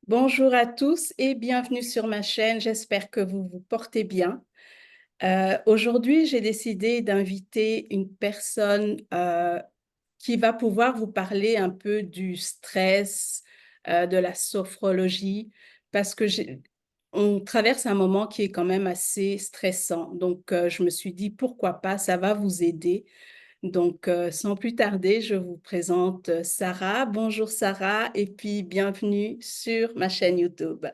Bonjour à tous et bienvenue sur ma chaîne. J'espère que vous vous portez bien. Aujourd'hui, j'ai décidé d'inviter une personne qui va pouvoir vous parler un peu du stress, de la sophrologie, parce que on traverse un moment qui est quand même assez stressant. Donc, je me suis dit, pourquoi pas, ça va vous aider. Donc, sans plus tarder, je vous présente Sarah. Bonjour Sarah et puis bienvenue sur ma chaîne YouTube.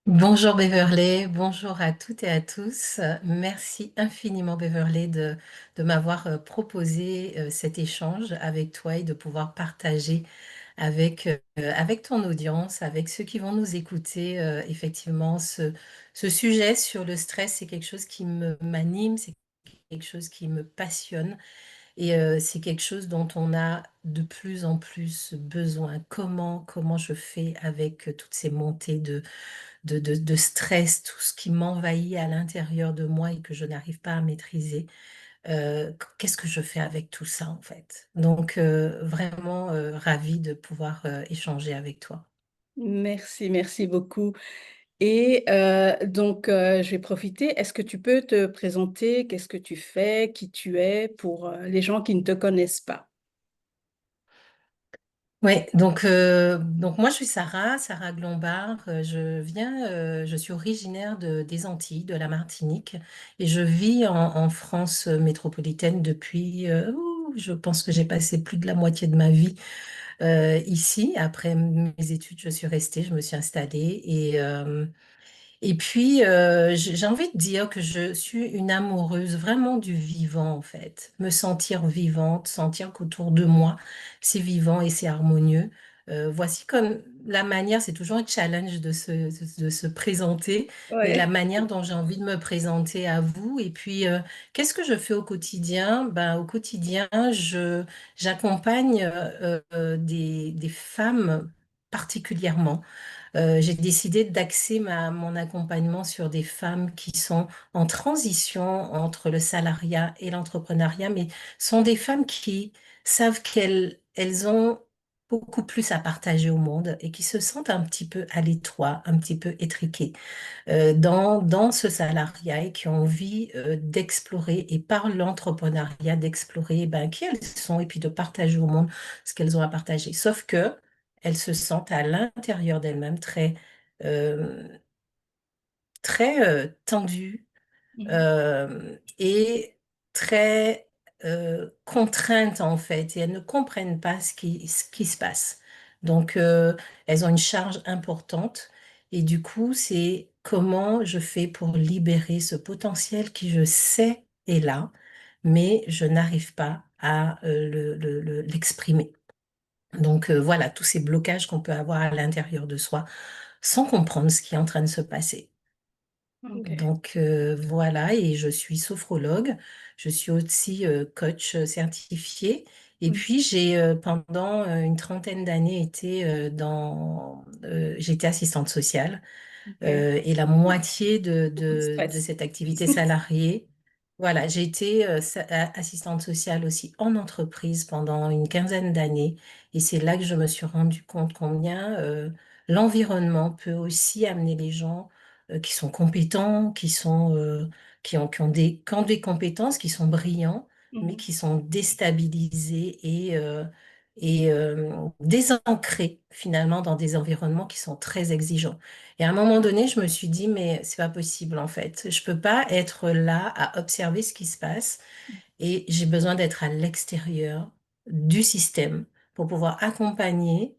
Bonjour Beverly, bonjour à toutes et à tous. Merci infiniment Beverly de m'avoir proposé cet échange avec toi et de pouvoir partager avec ton audience, avec ceux qui vont nous écouter. Effectivement, ce sujet sur le stress, c'est quelque chose qui m'anime, c'est quelque chose qui me passionne et c'est quelque chose dont on a de plus en plus besoin. Comment je fais avec toutes ces montées de stress, tout ce qui m'envahit à l'intérieur de moi et que je n'arrive pas à maîtriser. Qu'est-ce que je fais avec tout ça en fait? Donc vraiment ravie de pouvoir échanger avec toi. Merci beaucoup. Et donc, je vais profiter. Est-ce que tu peux te présenter? Qu'est-ce que tu fais? Qui tu es pour les gens qui ne te connaissent pas? Ouais, donc moi je suis Sarah Glombard. Je suis originaire des Antilles, de la Martinique, et je vis en France métropolitaine depuis, je pense que j'ai passé plus de la moitié de ma vie ici. Après mes études, je suis restée, je me suis installée et puis, j'ai envie de dire que je suis une amoureuse vraiment du vivant, en fait. Me sentir vivante, sentir qu'autour de moi, c'est vivant et c'est harmonieux. Voici comme la manière, c'est toujours un challenge de se présenter, mais la Ouais. manière dont j'ai envie de me présenter à vous. Et puis, qu'est-ce que je fais au quotidien? Ben, au quotidien, j'accompagne des femmes particulièrement. J'ai décidé d'axer mon accompagnement sur des femmes qui sont en transition entre le salariat et l'entrepreneuriat, mais sont des femmes qui savent qu'elles ont beaucoup plus à partager au monde et qui se sentent un petit peu à l'étroit, un petit peu étriquées dans ce salariat et qui ont envie d'explorer et par l'entrepreneuriat d'explorer ben, qui elles sont et puis de partager au monde ce qu'elles ont à partager. Sauf que elles se sentent à l'intérieur d'elles-mêmes euh, très tendues Mhm. et très contraintes en fait, et elles ne comprennent pas ce qui se passe. Donc, elles ont une charge importante et du coup, c'est comment je fais pour libérer ce potentiel qui, je sais, est là, mais je n'arrive pas à l'exprimer. Donc, voilà, tous ces blocages qu'on peut avoir à l'intérieur de soi sans comprendre ce qui est en train de se passer. Ok. Donc voilà, et je suis sophrologue, je suis aussi coach certifié, et Mhm. puis j'ai pendant une trentaine d'années j'étais assistante sociale, Ok. et la moitié Beaucoup de de stress. cette activité salariée, voilà, j'ai été assistante sociale aussi en entreprise pendant une quinzaine d'années, et c'est là que je me suis rendu compte combien l'environnement peut aussi amener les gens qui sont compétents, qui ont des compétences, qui sont brillants, mais Mhm. qui sont déstabilisés et désancrés finalement dans des environnements qui sont très exigeants. Et à un moment donné, je me suis dit, mais c'est pas possible en fait. Je peux pas être là à observer ce qui se passe et j'ai besoin d'être à l'extérieur du système pour pouvoir accompagner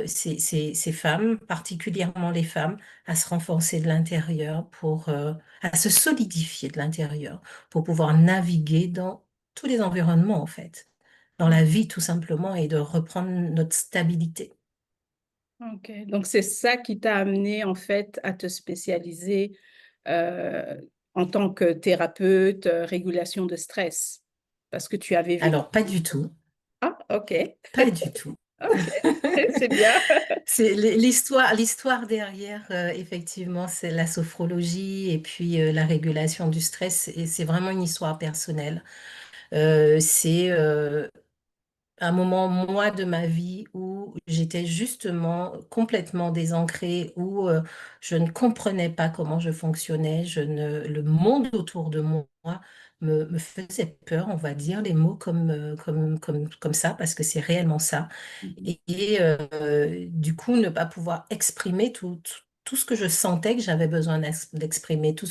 ces femmes, particulièrement les femmes, à se renforcer de l'intérieur à se solidifier de l'intérieur pour pouvoir naviguer dans tous les environnements en fait, dans la vie tout simplement et de reprendre notre stabilité. Ok. Donc, c'est ça qui t'a amené en fait à te spécialiser euh, en tant que thérapeute, régulation de stress, parce que tu avais vécu. Alors, pas du tout, Ah, ok. pas du tout. Ok. C'est bien. C'est l'histoire derrière, effectivement, c'est la sophrologie et puis la régulation du stress, et c'est vraiment une histoire personnelle. C'est un moment, moi, de ma vie où j'étais justement complètement désancrée, où je ne comprenais pas comment je fonctionnais, le monde autour de moi me faisait peur, on va dire les mots comme ça, parce que c'est réellement ça. Mhm. Et du coup, ne pas pouvoir exprimer tout ce que je sentais que j'avais besoin d'exprimer, tout,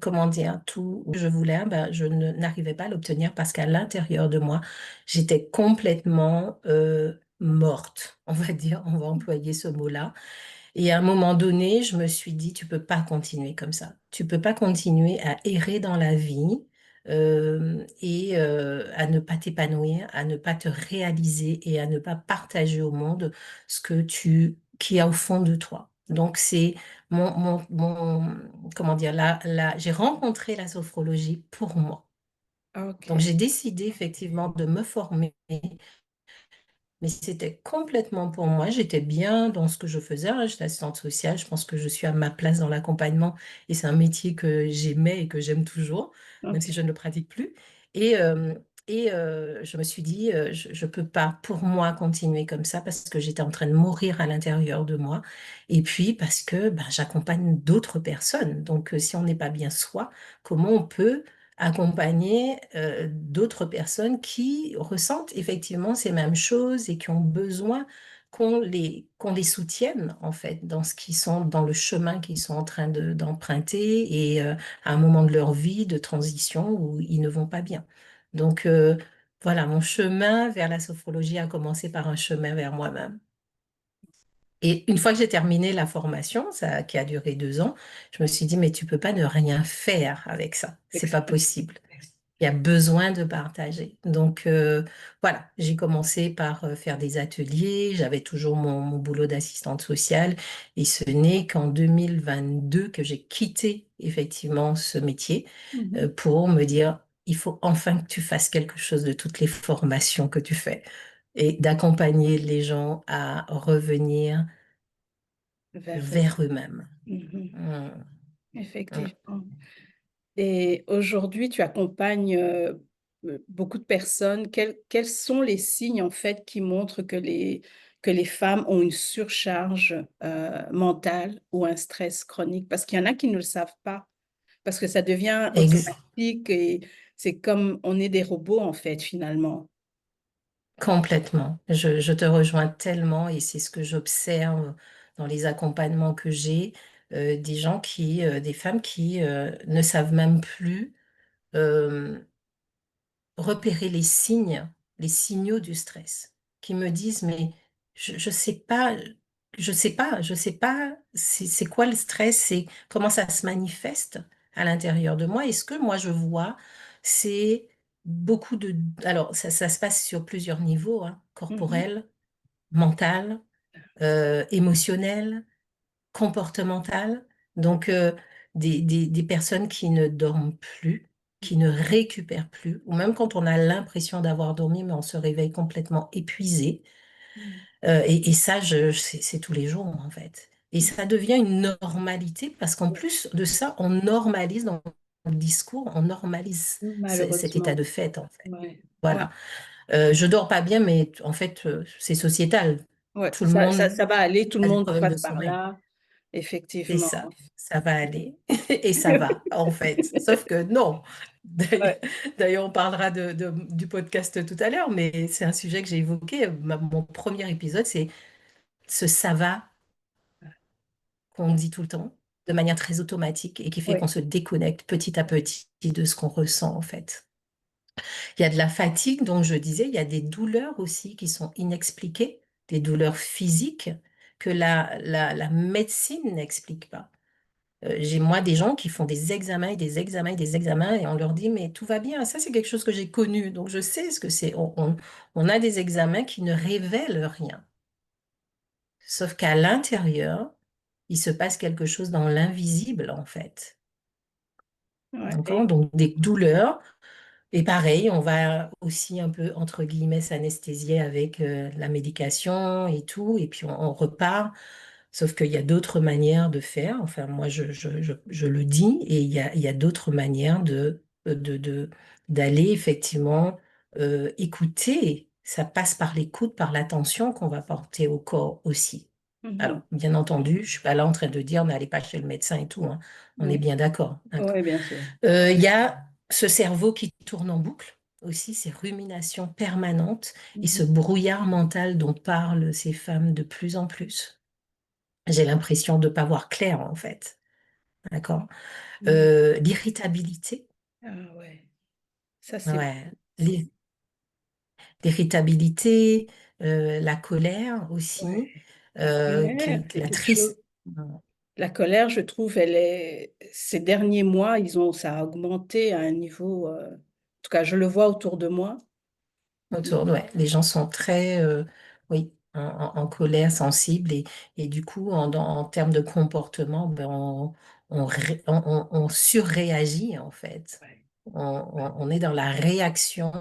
comment dire, tout ce que je voulais, ben, n'arrivais pas à l'obtenir parce qu'à l'intérieur de moi, j'étais complètement morte, on va dire, on va employer ce mot-là. Et à un moment donné, je me suis dit, tu peux pas continuer comme ça. Tu peux pas continuer à errer dans la vie et à ne pas t'épanouir, à ne pas te réaliser et à ne pas partager au monde qui y a au fond de toi. Donc c'est comment dire, j'ai rencontré la sophrologie pour moi. Donc Ok. j'ai décidé effectivement de me former, mais c'était complètement pour moi. J'étais bien dans ce que je faisais, hein. J'étais assistante sociale. Je pense que je suis à ma place dans l'accompagnement et c'est un métier que j'aimais et que j'aime toujours, même si Ok. je ne le pratique plus. Et je me suis dit, je ne peux pas pour moi continuer comme ça parce que j'étais en train de mourir à l'intérieur de moi. Et puis parce que ben, j'accompagne d'autres personnes. Donc si on n'est pas bien soi, comment on peut accompagner d'autres personnes qui ressentent effectivement ces mêmes choses et qui ont besoin qu'on les soutienne en fait dans ce qu'ils sont, dans le chemin qu'ils sont en train d'emprunter et à un moment de leur vie de transition où ils ne vont pas bien. Donc voilà, mon chemin vers la sophrologie a commencé par un chemin vers moi-même. Et une fois que j'ai terminé la formation, qui a duré 2 ans, je me suis dit, mais tu peux pas ne rien faire avec ça. C'est pas possible. Il y a besoin de partager. Donc voilà, j'ai commencé par faire des ateliers. J'avais toujours mon boulot d'assistante sociale. Et ce n'est qu'en 2022 que j'ai quitté effectivement ce métier Mhm. pour me dire, il faut enfin que tu fasses quelque chose de toutes les formations que tu fais et d'accompagner les gens à revenir Vers eux. vers eux-mêmes. Mhm. Mm, mm. Effectivement. Et aujourd'hui, tu accompagnes beaucoup de personnes. Quels sont les signes en fait qui montrent que les femmes ont une surcharge mentale ou un stress chronique? Parce qu'il y en a qui ne le savent pas, parce que ça devient Ex- automatique et c'est comme on est des robots en fait finalement. Complètement. Je te rejoins tellement et c'est ce que j'observe dans les accompagnements que j'ai, des femmes qui ne savent même plus euh, repérer les signaux du stress, qui me disent, mais je sais pas, je sais pas, c'est quoi le stress, c'est comment ça se manifeste à l'intérieur de moi. Et ce que moi je vois, c'est beaucoup alors ça se passe sur plusieurs niveaux, hein, Mhm. corporel, mental, émotionnel, comportementale. Donc, des personnes qui ne dorment plus, qui ne récupèrent plus, ou même quand on a l'impression d'avoir dormi, mais on se réveille complètement épuisé. Et ça, c'est tous les jours, en fait. Et ça devient une normalité parce qu'en plus de ça, on normalise dans le discours, on normalise cet état Malheureusement. de fait, en fait. Ouais. Ouais. Voilà. Je dors pas bien, mais en fait, c'est sociétal. Ouais. Tout le monde Ça va aller, tout le a des monde problèmes de passe par sommeil. là, C'est effectivement. ça va aller et ça va en fait. Sauf que non. Ouais. D'ailleurs, on parlera du podcast tout à l'heure, mais c'est un sujet que j'ai évoqué. Mon premier épisode, c'est ce ça va qu'on dit tout le temps de manière très automatique et qui fait qu'on Ouais. se déconnecte petit à petit de ce qu'on ressent en fait. Il y a de la fatigue, donc je disais, il y a des douleurs aussi qui sont inexpliquées, des douleurs physiques que la médecine n'explique pas. J'ai moi des gens qui font des examens et des examens et des examens et on leur dit mais tout va bien. Ça, c'est quelque chose que j'ai connu. Donc je sais ce que c'est. On a des examens qui ne révèlent rien. Sauf qu'à l'intérieur, il se passe quelque chose dans l'invisible en fait. Ouais. D'accord? Donc des douleurs. Et pareil, on va aussi un peu, entre guillemets, s'anesthésier avec la médication et tout. Et puis on repart. Sauf qu'il y a d'autres manières de faire. Enfin, moi, je le dis, et il y a d'autres manières d'aller effectivement écouter. Ça passe par l'écoute, par l'attention qu'on va porter au corps aussi. Alors, Mhm. bien entendu, je suis pas là en train de dire n'allez pas chez le médecin et tout, hein. On est Oui, bien d'accord. oui, bien sûr. Il y a ce cerveau qui tourne en boucle aussi, ces ruminations permanentes et ce Mhm. brouillard mental dont parlent ces femmes de plus en plus. J'ai l'impression de ne pas voir clair en fait. D'accord? Mhm. L'irritabilité, Ah ouais, ça c'est... ouais, l'irritabilité, la colère aussi, Ouais. La colère, c'est la quelque chose. triste. La colère, je trouve, elle est... Ces derniers mois, ça a augmenté à un niveau... En tout cas, je le vois autour de moi. Ouais, les gens sont très, oui, en colère, sensibles et du coup, en termes de comportement, ben, on surréagit en fait. Ouais. On est dans la réaction,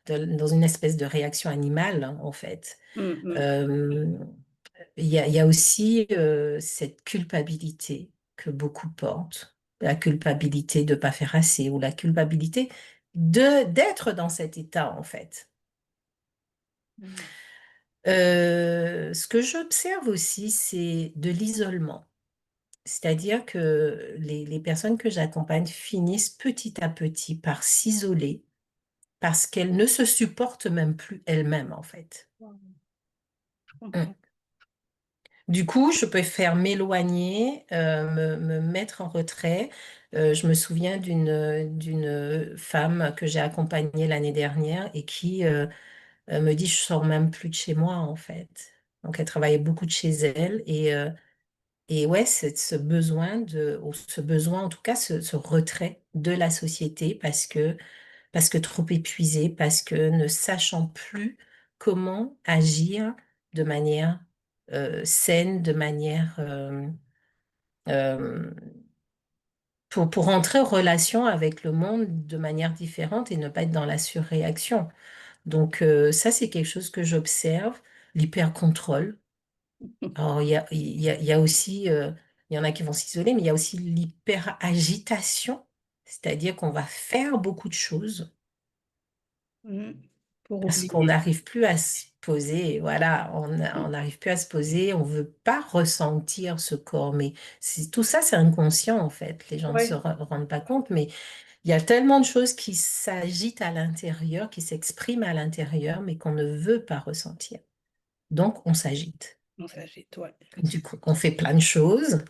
dans une espèce de réaction animale hein, en fait. Mhm. Euh, il y a aussi cette culpabilité que beaucoup portent, la culpabilité de ne pas faire assez ou la culpabilité d'être dans cet état en fait. Mhm. Ce que j'observe aussi, c'est de l'isolement. C'est-à-dire que les personnes que j'accompagne finissent petit à petit par s'isoler parce qu'elles ne se supportent même plus elles-mêmes, en fait. Wow, je Mm. comprends. Du coup, je préfère m'éloigner, me mettre en retrait. Je me souviens d'une femme que j'ai accompagnée l'année dernière et qui me dit, je sors même plus de chez moi, en fait. Donc, elle travaillait beaucoup de chez elle et ouais, c'est ce besoin, en tout cas, ce retrait de la société parce que trop épuisé, parce que ne sachant plus comment agir de manière saine, de manière euh, pour entrer en relation avec le monde de manière différente et ne pas être dans la surréaction. Donc ça, c'est quelque chose que j'observe, l'hyper-contrôle. Alors, il y a aussi, il y en a qui vont s'isoler, mais il y a aussi l'hyper-agitation, c'est-à-dire qu'on va faire beaucoup de choses Mhm. Pour parce qu'on oublier. n'arrive plus à se poser, voilà, on n'arrive plus à se poser, on veut pas ressentir ce corps, mais tout ça, c'est inconscient en fait, les gens ne se Oui, rendent pas compte, mais il y a tellement de choses qui s'agitent à l'intérieur, qui s'expriment à l'intérieur, mais qu'on ne veut pas ressentir. Donc, on s'agite. on s'agite, ouais. Du coup, on fait plein de choses.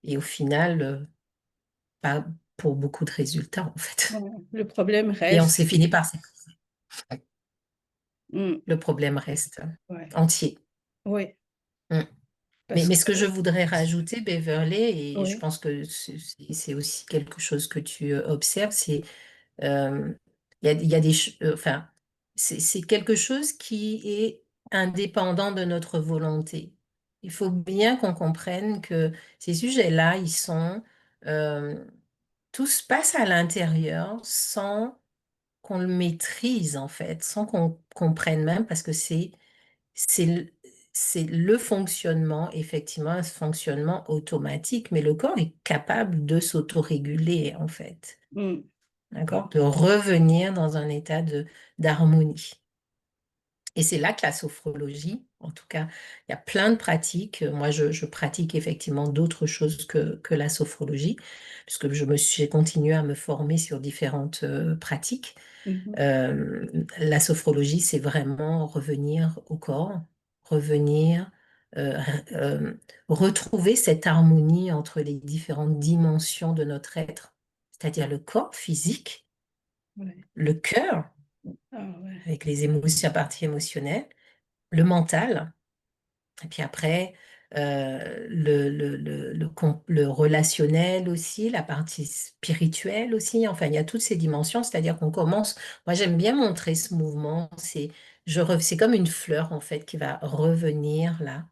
Et au final, pas pour beaucoup de résultats, en fait. Ouais. Le problème Et on reste. s'est fini par s'écrouler. Mm. Le problème reste Ouais. entier. Oui, Mm. Mais, parce mais que... ce que je voudrais rajouter, Beverly, et je Oui. pense que c'est aussi quelque chose que tu observes, c'est euh, il y a enfin, c'est quelque chose qui est indépendant de notre volonté. Il faut bien qu'on comprenne que ces sujets-là, ils sont, euh, tout se passe à l'intérieur sans qu'on le maîtrise en fait, sans qu'on comprenne même, parce que c'est le c'est le fonctionnement, effectivement, un fonctionnement automatique, mais le corps est capable de s'autoréguler en fait, Mm. d'accord? De revenir dans un état d'harmonie. Et c'est là que la sophrologie, en tout cas, il y a plein de pratiques. Moi, je pratique effectivement d'autres choses que la sophrologie, puisque j'ai continué à me former sur différentes pratiques. Mhm. Euh, la sophrologie, c'est vraiment revenir au corps, revenir, euh, euh, retrouver cette harmonie entre les différentes dimensions de notre être, c'est-à-dire le corps physique, Ouais. le cœur, Ah ouais. avec les émotions, la partie émotionnelle, le mental, et puis après, le relationnel aussi, la partie spirituelle aussi. Enfin, il y a toutes ces dimensions, c'est-à-dire qu'on commence, moi j'aime bien montrer ce mouvement, c'est comme une fleur en fait qui va revenir là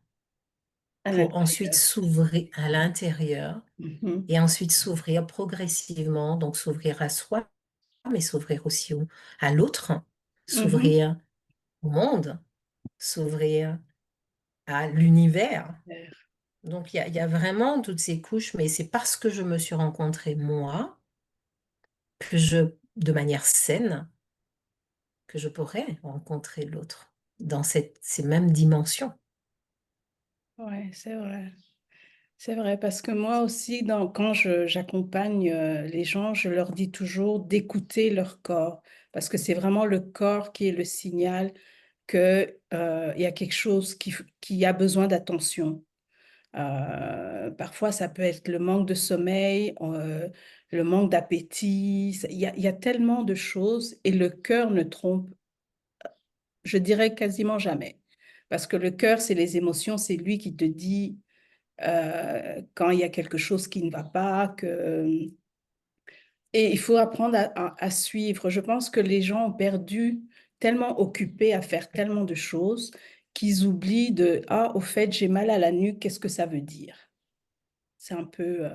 À pour ensuite l'intérieur. s'ouvrir à l'intérieur Mhm. et ensuite s'ouvrir progressivement, donc s'ouvrir à soi, mais s'ouvrir aussi à l'autre, Mhm. s'ouvrir au monde, s'ouvrir à l'univers. Donc, il y a vraiment toutes ces couches, mais c'est parce que je me suis rencontrée moi de manière saine, que je pourrais rencontrer l'autre dans ces mêmes dimensions. Ouais, c'est vrai. C'est vrai, parce que moi aussi, quand j'accompagne les gens, je leur dis toujours d'écouter leur corps, parce que c'est vraiment le corps qui est le signal que, il y a quelque chose qui a besoin d'attention. Parfois, ça peut être le manque de sommeil, le manque d'appétit. Il y a tellement de choses et le cœur ne trompe, je dirais quasiment jamais. Parce que le cœur, c'est les émotions, c'est lui qui te dit quand il y a quelque chose qui ne va pas, et il faut apprendre à suivre. Je pense que les gens ont perdu tellement occupés à faire tellement de choses qu'ils oublient ah, au fait, j'ai mal à la nuque, qu'est-ce que ça veut dire? C'est un peu,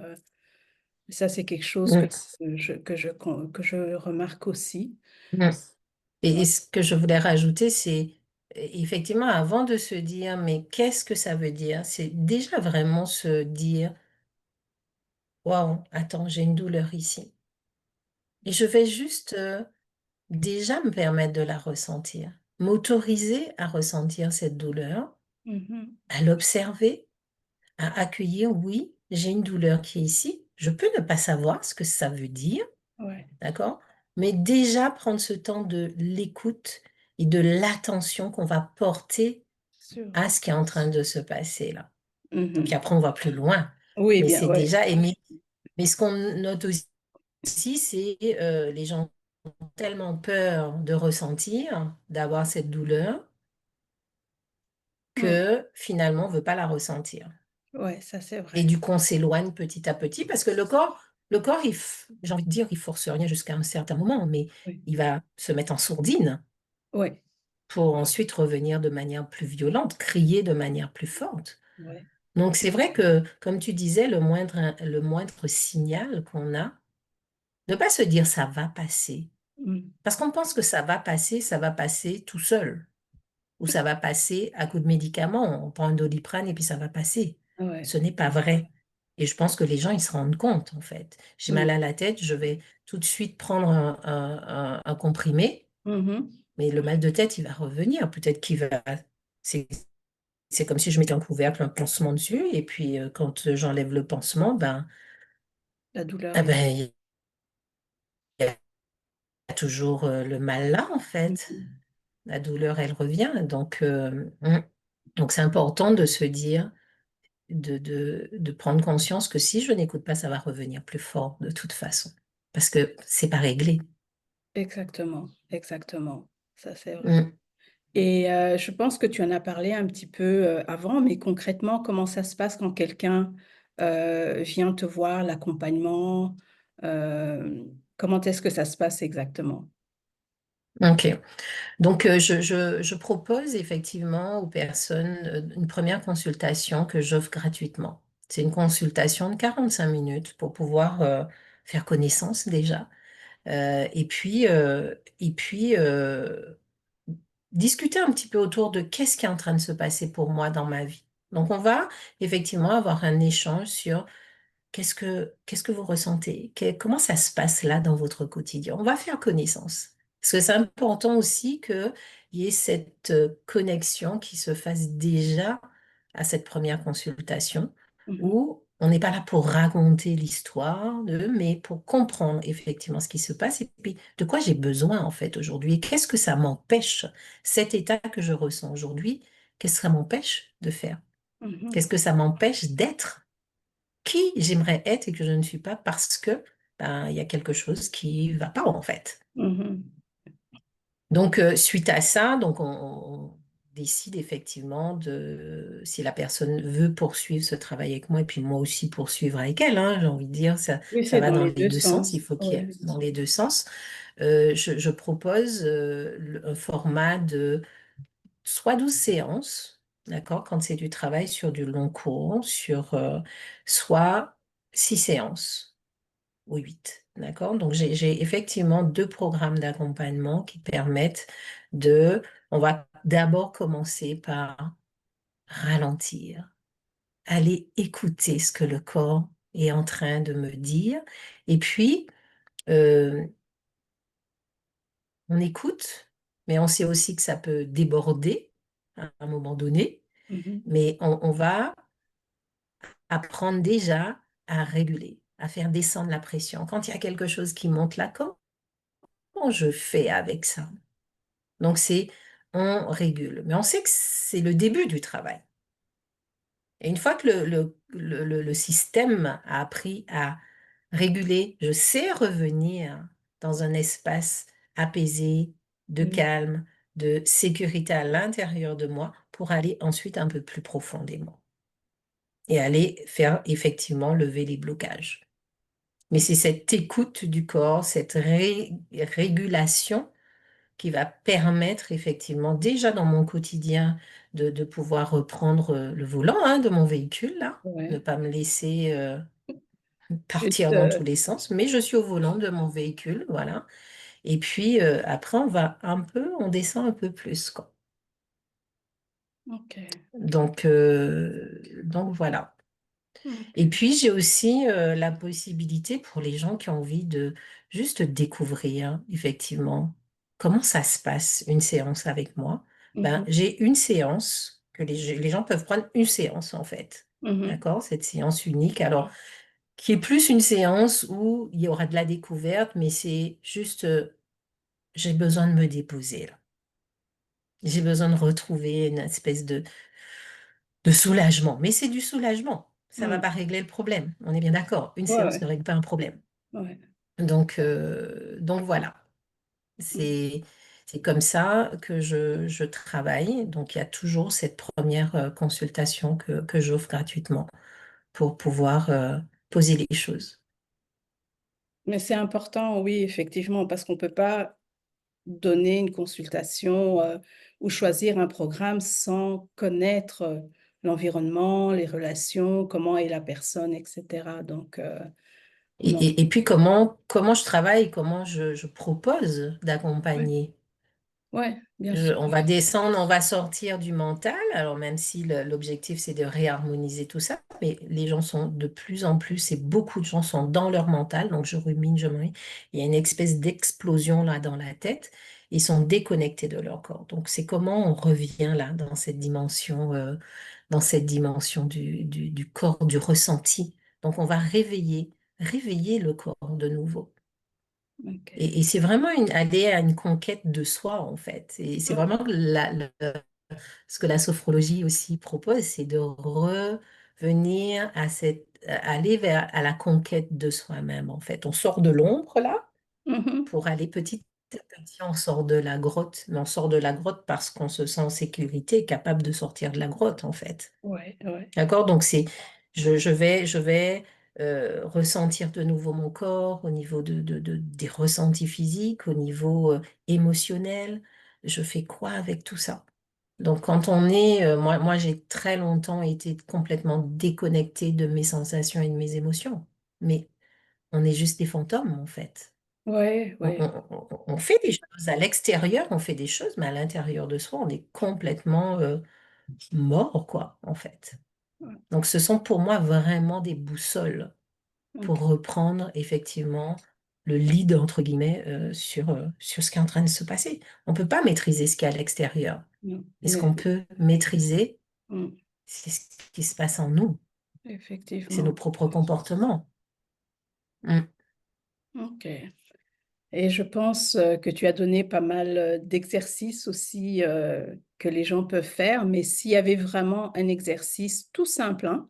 ça c'est quelque chose Mm, que je remarque aussi. mm. Et Ouais. ce que je voulais rajouter, c'est effectivement, avant de se dire, mais qu'est-ce que ça veut dire? C'est déjà vraiment se dire, waouh, attends, j'ai une douleur ici. Et je vais juste déjà me permettre de la ressentir, m'autoriser à ressentir cette douleur, Mhm. à l'observer, à accueillir, oui, j'ai une douleur qui est ici. Je peux ne pas savoir ce que ça veut dire, Ouais, d'accord? Mais déjà prendre ce temps de l'écoute et de l'attention qu'on va porter sûr. à ce qui est en train de se passer là. Donc Mhm. après, on va plus loin. Oui, Mais bien, c'est ouais. déjà aimé. Mais ce qu'on note aussi, c'est les gens ont tellement peur de ressentir, d'avoir cette douleur, Mm. que finalement, on ne veut pas la ressentir. Ouais, ça c'est Et vrai. du coup, on s'éloigne petit à petit parce que le corps, j'ai envie de dire, il force rien jusqu'à un certain moment, mais Oui, il va se mettre en sourdine ouais, pour ensuite revenir de manière plus violente, crier de manière plus forte. ouais. Donc, c'est vrai que, comme tu disais, le moindre signal qu'on a, ne pas se dire ça va passer. Mm. Parce qu'on pense que ça va passer tout seul. Ou ça va passer à coup de médicaments. On prend un Doliprane et puis ça va passer. Ouais. Ce n'est pas vrai. Et je pense que les gens, ils se rendent compte, en fait. J'ai mal Mm. à la tête, je vais tout de suite prendre un comprimé, Mhm. mais le mal de tête, il va revenir. Peut-être qu'il va... C'est, c'est comme si je mettais un couvercle, un pansement dessus, et puis quand j'enlève le pansement, La douleur est là. ben, il y a toujours le mal là, en fait. Mhm. La douleur, elle revient. Donc c'est important de se dire, de prendre conscience que si je n'écoute pas, ça va revenir plus fort de toute façon. Parce que c'est pas réglé. Exactement, exactement. Ça c'est vrai. Mm. Et je pense que tu en as parlé un petit peu avant, mais concrètement, comment ça se passe quand quelqu'un vient te voir, l'accompagnement, euh, comment est-ce que ça se passe exactement? Ok. Donc, je propose effectivement aux personnes une première consultation que j'offre gratuitement. C'est une consultation de 45 minutes pour pouvoir faire connaissance déjà. Et puis, discuter un petit peu autour de qu'est-ce qui est en train de se passer pour moi dans ma vie. Donc, on va effectivement avoir un échange sur qu'est-ce que vous ressentez, comment ça se passe là dans votre quotidien. On va faire connaissance. Parce que c'est important aussi qu'il y ait cette connexion qui se fasse déjà à cette première consultation, Mhm, où on n'est pas là pour raconter l'histoire, mais pour comprendre effectivement ce qui se passe et puis de quoi j'ai besoin en fait aujourd'hui. Et qu'est-ce que ça m'empêche, cet état que je ressens aujourd'hui, qu'est-ce que ça m'empêche de faire? Qu'est-ce mhm, que ça m'empêche d'être qui j'aimerais être et que je ne suis pas parce que il y a quelque chose qui va pas en fait. mhm. Donc suite à ça, donc on décide effectivement de si la personne veut poursuivre ce travail avec moi et puis moi aussi poursuivre avec elle, hein, j'ai envie de dire ça, Oui, ça c'est va dans dans les les deux deux sens, il sens. faut qu'il y ait Oui. dans les deux sens. Je propose un format de soit 12 séances, d'accord, quand c'est du travail sur du long cours, soit 6 séances ou 8, d'accord? Donc, j'ai effectivement deux programmes d'accompagnement qui permettent on va d'abord commencer par ralentir, aller écouter ce que le corps est en train de me dire, et puis Euh, on écoute, mais on sait aussi que ça peut déborder à un moment donné, Mhm. mais on va apprendre déjà à réguler, à faire descendre la pression. Quand il y a quelque chose qui monte là, comment je fais avec ça? Donc c'est, on régule. Mais on sait que c'est le début du travail. Et une fois que le système a appris à réguler, je sais revenir dans un espace apaisé, de Mhm. calme, de sécurité à l'intérieur de moi pour aller ensuite un peu plus profondément et aller faire effectivement lever les blocages. Mais c'est cette écoute du corps, cette régulation qui va permettre effectivement déjà dans mon quotidien de pouvoir reprendre le volant hein, de mon véhicule, là, ne Ouais. pas me laisser Juste, partir dans tous les sens, mais je suis au volant de mon véhicule, voilà. Et puis après, on descend un peu plus, quoi. ok. Donc voilà. Et Ok. puis, j'ai aussi la possibilité pour les gens qui ont envie de juste découvrir, effectivement, comment ça se passe, une séance avec moi. Ben, Mhm. j'ai une séance que les gens peuvent prendre une séance, en fait. Mhm. D'accord? Cette séance unique. Alors, qui est plus une séance où il y aura de la découverte, mais c'est juste, j'ai besoin de me déposer, là. J'ai besoin de retrouver une espèce de soulagement. Mais c'est du soulagement. Ça ne va Mhm. pas régler le problème. On est bien d'accord. Une Ouais, séance ouais, ne règle pas un problème. ouais. Donc voilà. Mhm. C'est, c'est comme ça que je travaille. Donc il y a toujours cette première consultation que j'offre gratuitement pour pouvoir poser les choses. Mais c'est important, oui, effectivement, parce qu'on ne peut pas donner une consultation ou choisir un programme sans connaître l'environnement, les relations, comment est la personne, etc. Donc, Et, non. et puis comment je travaille, comment je propose Ouais, d'accompagner. ouais, bien sûr. On va descendre, on va sortir du mental. Alors même si l'objectif c'est de réharmoniser tout ça, mais les gens sont de plus en plus, et beaucoup de gens sont dans leur mental. Donc je rumine, je me il y a une espèce d'explosion là dans la tête. Ils sont déconnectés de leur corps. Donc c'est comment on revient là dans cette dimension du corps, du ressenti. Donc on va réveiller le corps de nouveau. Ok. Et c'est vraiment aller à une conquête de soi, en fait. Et c'est Ouais, vraiment ce que la sophrologie aussi propose, c'est de revenir aller à la conquête de soi-même, en fait. On sort de l'ombre, là, mhm. pour aller petit à petit, on sort de la grotte. Mais on sort de la grotte parce qu'on se sent en sécurité, capable de sortir de la grotte, en fait. Ouais, ouais. D'accord? Donc, je vais ressentir de nouveau mon corps au niveau des ressentis physiques, au niveau émotionnel. Je fais quoi avec tout ça? Donc, quand moi, j'ai très longtemps été complètement déconnectée de mes sensations et de mes émotions. Mais on est juste des fantômes, en fait. Ouais, On, ouais. on- on fait des choses à l'extérieur, on fait des choses, mais à l'intérieur de soi, on est complètement mort, quoi, en fait. Ouais, Donc, ce sont pour moi vraiment des boussoles pour ok. reprendre effectivement le lead, entre guillemets, sur ce qui est en train de se passer. On ne peut pas maîtriser ce qu'il y a à l'extérieur. Non, Mais ce qu'on peut maîtriser, mm, c'est ce qui se passe en nous. C'est nos effectivement. propres comportements. Mm. Ok. Et je pense que tu as donné pas mal d'exercices aussi que les gens peuvent faire, mais s'il y avait vraiment un exercice tout simple, hein,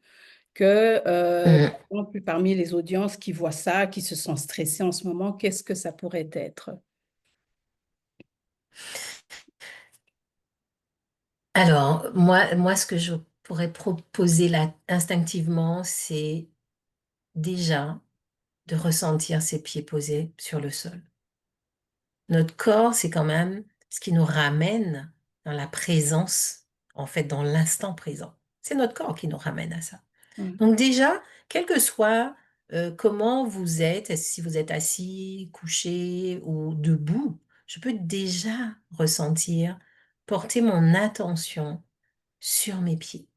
que Mm. par exemple, parmi les audiences qui voient ça, qui se sentent stressées en ce moment, qu'est-ce que ça pourrait être? Alors, moi, ce que je pourrais proposer là instinctivement, c'est déjà de ressentir ses pieds posés sur le sol. Notre corps, c'est quand même ce qui nous ramène dans la présence, en fait, dans l'instant présent. C'est notre corps qui nous ramène à ça. Ouais. Donc déjà, quel que soit comment vous êtes, si vous êtes assis, couché ou debout, je peux déjà ressentir, porter mon attention sur mes pieds.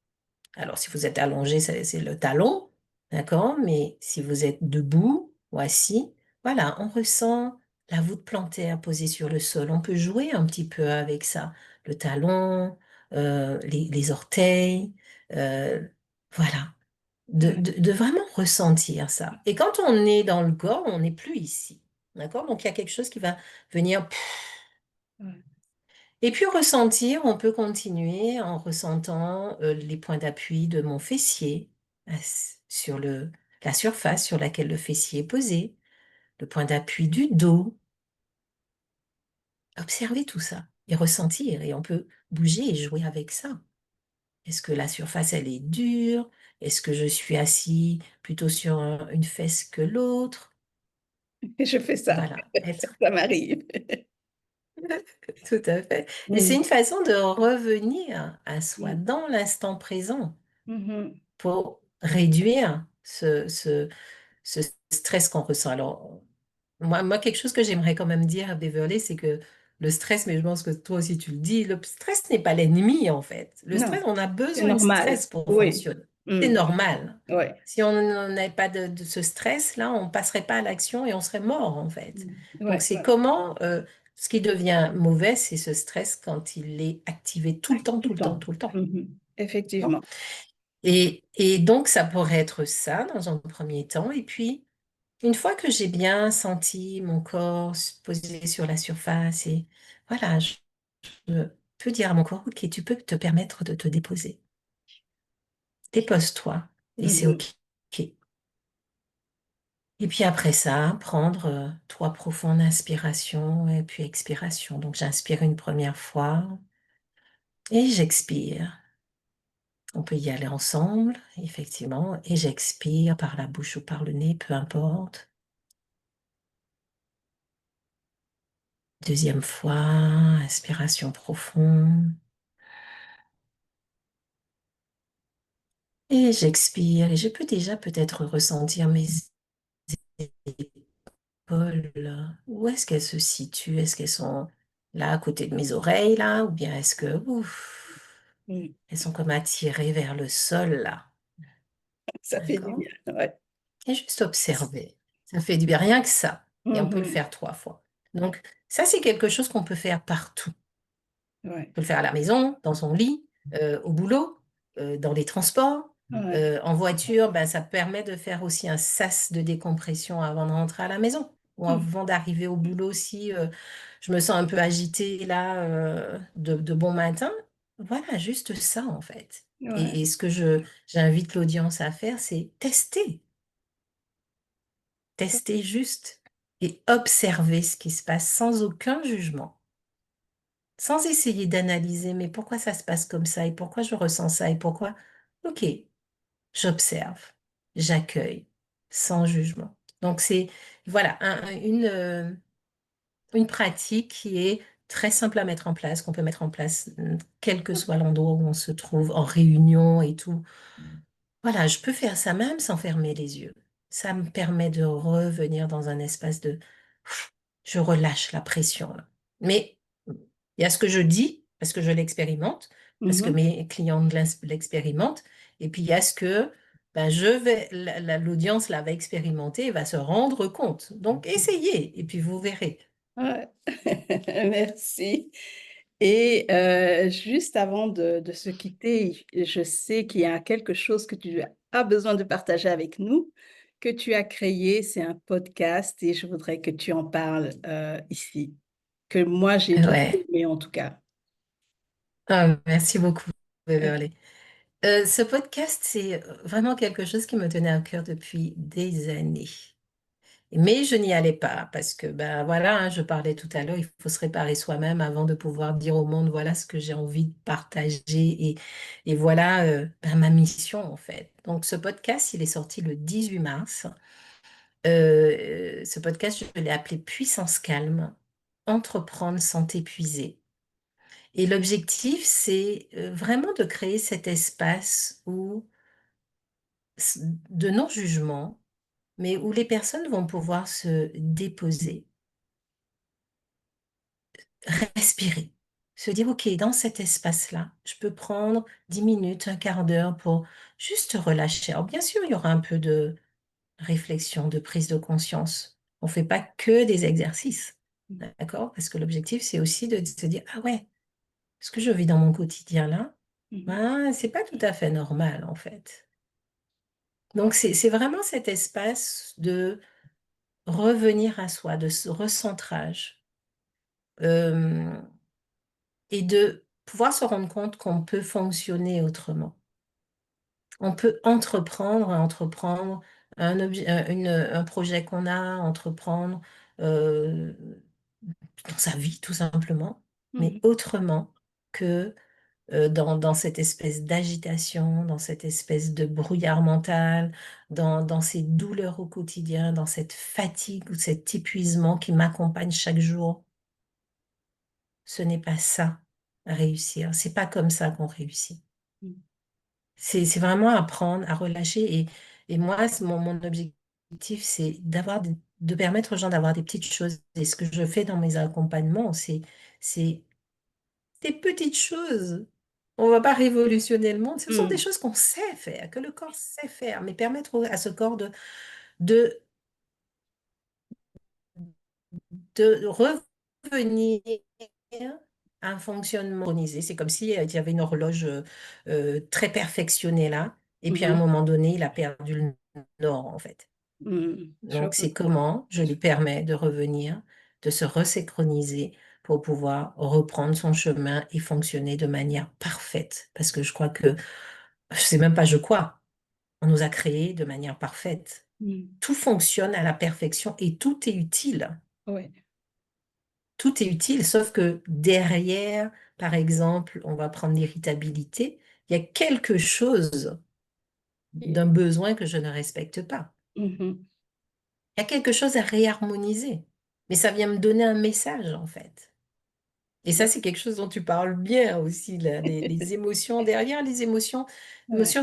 Alors, si vous êtes allongé, c'est le talon, d'accord? Mais si vous êtes debout ou assis, voilà, on ressent la voûte plantaire posée sur le sol. On peut jouer un petit peu avec ça. Le talon, les orteils, euh, voilà. Ouais, De vraiment ressentir ça. Et quand on est dans le corps, on n'est plus ici. D'accord? Donc, il y a quelque chose qui va venir. ouais. Et puis, ressentir, on peut continuer en ressentant les points d'appui de mon fessier sur la surface sur laquelle le fessier est posé, le point d'appui du dos. Observer tout ça et ressentir. Et on peut bouger et jouer avec ça. Est-ce que la surface, elle est dure? Est-ce que je suis assis plutôt sur une fesse que l'autre? Et je fais ça, Voilà, être ça m'arrive. tout à fait. Et c'est Mm. une façon de revenir à soi Mm. dans l'instant présent Mhm. pour réduire ce stress qu'on ressent. Alors, moi, quelque chose que j'aimerais quand même dire à Beverly, c'est que le stress, mais je pense que toi aussi tu le dis, le stress n'est pas l'ennemi en fait. Le stress, Non, on a c'est besoin de normal. stress pour Oui. fonctionner. C'est Mm. normal. Ouais. Si on n'avait pas de ce stress-là, on passerait pas à l'action et on serait mort en fait. Mm. Donc Ouais, c'est ouais. comment ce qui devient mauvais, c'est ce stress quand il est activé tout Ah, le temps, tout tout le le temps, temps. tout le temps. Mhm. Bon. Effectivement. Et donc ça pourrait être ça dans un premier temps. Et puis une fois que j'ai bien senti mon corps se poser sur la surface et voilà, je peux dire à mon corps, OK, tu peux te permettre de te déposer. Dépose-toi et c'est Mhm. OK. Et puis après ça, prendre trois profondes inspirations et puis expiration. Donc j'inspire une première fois et j'expire. On peut y aller ensemble, effectivement, et j'expire par la bouche ou par le nez, peu importe. Deuxième fois, inspiration profonde. Et j'expire et je peux déjà peut-être ressentir mes épaules. Où est-ce qu'elles se situent? Est-ce qu'elles sont là à côté de mes oreilles là? Ou bien est-ce que ouf, Mm. elles sont comme attirées vers le sol là? Ça fait du D'accord? bien. Ouais. Et juste observer. Ça fait du bien, rien que ça. Et on peut le Mhm. faire trois fois. Donc ça, c'est quelque chose qu'on peut faire partout. Ouais. Peut le faire à la maison, dans son lit, au boulot, dans les transports. Ouais. En voiture, ben, ça permet de faire aussi un sas de décompression avant de rentrer à la maison ou Mm. avant d'arriver au boulot si je me sens un peu agitée là de bon matin. Voilà, juste ça en fait. Ouais. Et ce que j'invite l'audience à faire, c'est tester, tester juste et observer ce qui se passe sans aucun jugement. Sans essayer d'analyser, mais pourquoi ça se passe comme ça et pourquoi je ressens ça et pourquoi. Ok, j'observe, j'accueille, sans jugement. Donc c'est, voilà, une pratique qui est très simple à mettre en place, qu'on peut mettre en place quel que soit l'endroit où on se trouve, en réunion et tout. Voilà, je peux faire ça même sans fermer les yeux. Ça me permet de revenir dans un espace de... Je relâche la pression, là. Mais il y a ce que je dis, parce que je l'expérimente, parce que Mhm. mes clients l'expérimentent, et puis il y a ce que ben, l'audience là va expérimenter et va se rendre compte. Donc essayez, et puis vous verrez. Ouais. Merci. Et juste avant de se quitter, je sais qu'il y a quelque chose que tu as besoin de partager avec nous, que tu as créé, c'est un podcast et je voudrais que tu en parles ici, que moi j'ai beaucoup Ouais. aimé en tout cas. Ah, merci beaucoup, Euh, Beverly. Ce podcast, c'est vraiment quelque chose qui me tenait à cœur depuis des années. Mais je n'y allais pas parce que, ben voilà, hein, je parlais tout à l'heure, il faut se réparer soi-même avant de pouvoir dire au monde, voilà ce que j'ai envie de partager et voilà ben, ma mission en fait. Donc ce podcast, il est sorti le 18 mars. Ce podcast, je l'ai appelé Puissance calme, entreprendre sans t'épuiser. Et l'objectif, c'est vraiment de créer cet espace où, de non-jugement, mais où les personnes vont pouvoir se déposer, respirer, se dire, OK, dans cet espace-là, je peux prendre 10 minutes, un quart d'heure pour juste relâcher. Alors, bien sûr, il y aura un peu de réflexion, de prise de conscience. On ne fait pas que des exercices, Mhm. d'accord? Parce que l'objectif, c'est aussi de se dire, ah ouais, ce que je vis dans mon quotidien là, Mhm. ben, c'est pas tout à fait normal en fait. Donc c'est vraiment cet espace de revenir à soi, de ce recentrage, euh, et de pouvoir se rendre compte qu'on peut fonctionner autrement. On peut entreprendre un projet qu'on a, entreprendre euh, dans sa vie tout simplement, mais Mhm. autrement que dans cette espèce d'agitation, dans cette espèce de brouillard mental, dans ces douleurs au quotidien, dans cette fatigue ou cet épuisement qui m'accompagne chaque jour. Ce n'est pas ça, réussir. C'est pas comme ça qu'on réussit. Mhm. C'est vraiment apprendre à relâcher. Et moi, mon objectif, c'est de permettre aux gens d'avoir des petites choses. Et ce que je fais dans mes accompagnements, c'est des petites choses. On ne va pas révolutionner le monde. Ce sont des Mhm. choses qu'on sait faire, que le corps sait faire, mais permettre à ce corps de, de revenir à un fonctionnement synchronisé. C'est comme si il y avait une horloge très perfectionnée là, et puis à un Mhm. moment donné, il a perdu le nord, en fait. Mhm. Je Donc, c'est comprends. comment je lui permets de revenir, de se resynchroniser pour pouvoir reprendre son chemin et fonctionner de manière parfaite. Parce que je crois que, je sais même pas je crois, on nous a créés de manière parfaite. Mhm. Tout fonctionne à la perfection et tout est utile. Ouais. Tout est utile, sauf que derrière, par exemple, on va prendre l'irritabilité, il y a quelque chose Et- d'un besoin que je ne respecte pas. Mhm. Il y a quelque chose à réharmoniser. Mais ça vient me donner un message, en fait. Et ça, c'est quelque chose dont tu parles bien aussi, là, les émotions. Derrière Ouais. l'émotion,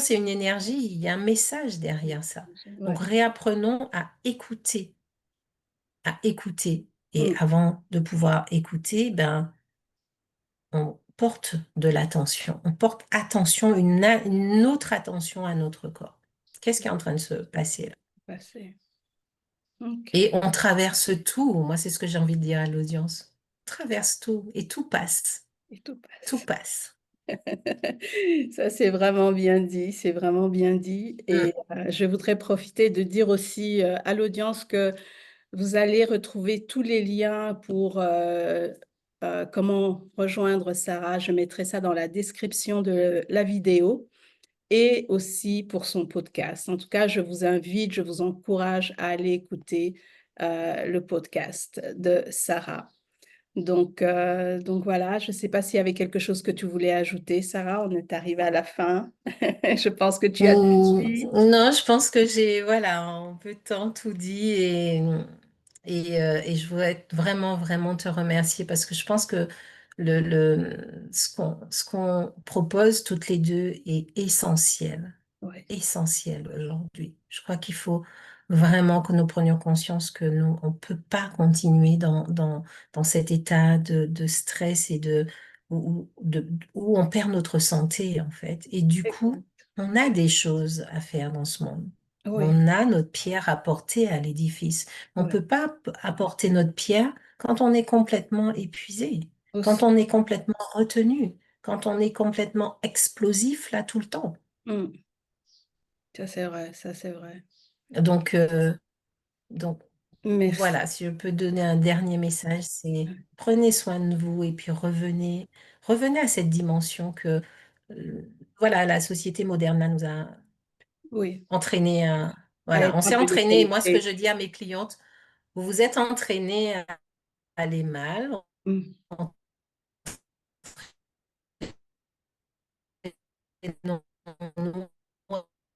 c'est une énergie, il y a un message derrière ça. Donc, Ouais. réapprenons à écouter, à écouter. Et Mhm. avant de pouvoir écouter, ben, on porte de l'attention. On porte attention, une autre attention à notre corps. Qu'est-ce qui est en train de se passer là? Passé. Ok. Et on traverse tout. Moi, c'est ce que j'ai envie de dire à l'audience. On traverse tout et tout passe. Et tout Tout passe. passe. Ça, c'est vraiment bien dit, c'est vraiment bien dit. Mm. Et je voudrais profiter de dire aussi à l'audience que vous allez retrouver tous les liens pour comment rejoindre Sarah. Je mettrai ça dans la description de la vidéo et aussi pour son podcast. En tout cas, je vous invite, je vous encourage à aller écouter le podcast de Sarah. Donc voilà, je ne sais pas s'il y avait quelque chose que tu voulais ajouter, Sarah. On est arrivé à la fin. Je pense que tu as tout dit. Non, je pense que j'ai, voilà, en peu de temps tout dit et je voudrais vraiment, vraiment te remercier parce que je pense que ce qu'on propose toutes les deux est essentiel, Oui, essentiel aujourd'hui. Je crois qu'il faut vraiment que nous prenions conscience que nous, on peut pas continuer dans cet état de stress et où on perd notre santé, en fait. Et du coup, exact. on a des choses à faire dans ce monde. Oui, On a notre pierre à porter à l'édifice. On ne oui. peut pas apporter notre pierre quand on est complètement épuisé, quand Aussi. on est complètement retenu, quand on est complètement explosif là tout le temps. Mm. Ça, c'est vrai, ça, c'est vrai. Donc, euh, donc Merci. voilà, si je peux donner un dernier message, c'est prenez soin de vous et puis revenez à cette dimension que voilà, la société moderne là, nous a Oui, entraîné à voilà, être on un s'est peu entraîné. Moi, ce que déconnecté. je dis à mes clientes, vous vous êtes entraîné à aller mal, Mm. non, non,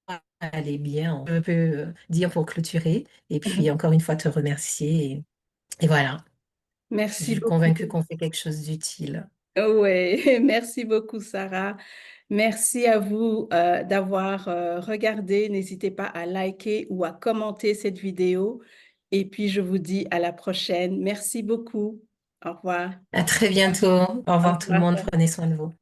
à aller bien. Je peux dire pour clôturer et puis encore une fois te remercier et voilà, je Merci suis beaucoup. convaincue qu'on fait quelque chose d'utile. Oui, merci beaucoup, Sarah. Merci à vous d'avoir regardé. N'hésitez pas à liker ou à commenter cette vidéo. Et puis, je vous dis à la prochaine. Merci beaucoup. Au revoir. À très bientôt. Au Au revoir tout le revoir. monde. Prenez soin de vous.